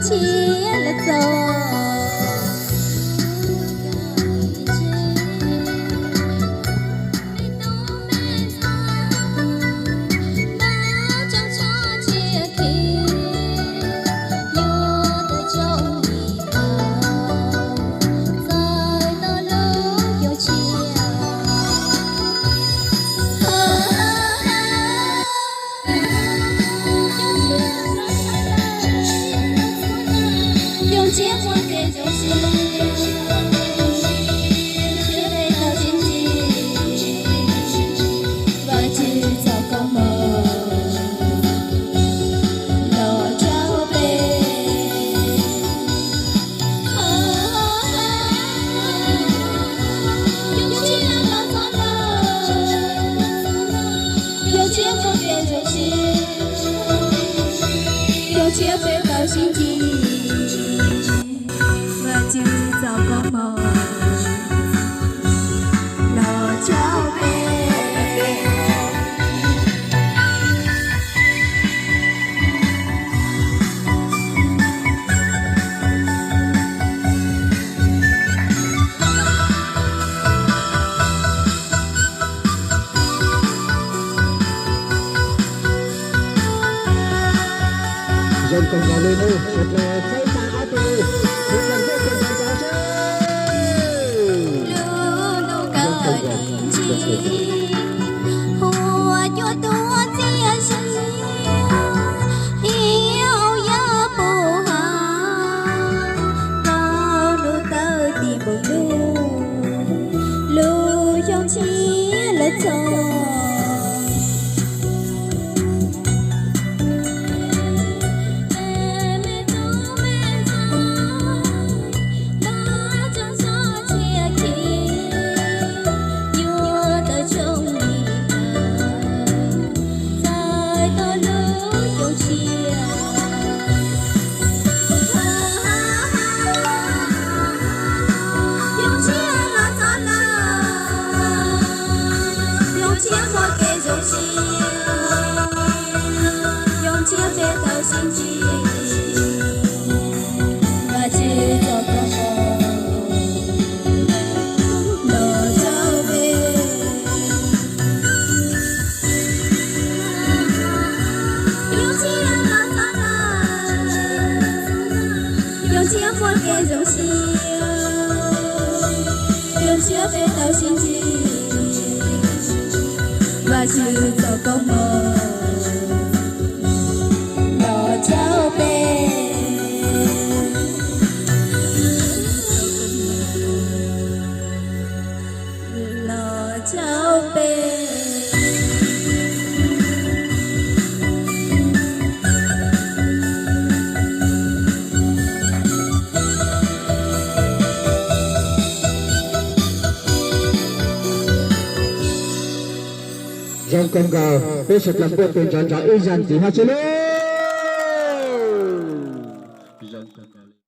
chia là gió结婚这就是绝对的禁忌，我只做个梦，落脚背，有钱了算了，有结婚这就是有结婚的心机。只做個夢，落腳背。Dân còn có lên đâu, thật là say xa á tù, một lần vô cùng còn có chứ. Lưu cờ đình chi, hùa cho tua chia sẻ, yêu nhớ bù hà, có lưu tơ tìm bù lưu trong chia là cho. Chiếc quân kê dấu xiêu yêu chiếc về tàu xin chi và chữ cho công mơ lò cháu bê lò cháu bê. Dân công gà, bế sạch làm bộ tiền trả trả y dàn tí hoa chứ luôn.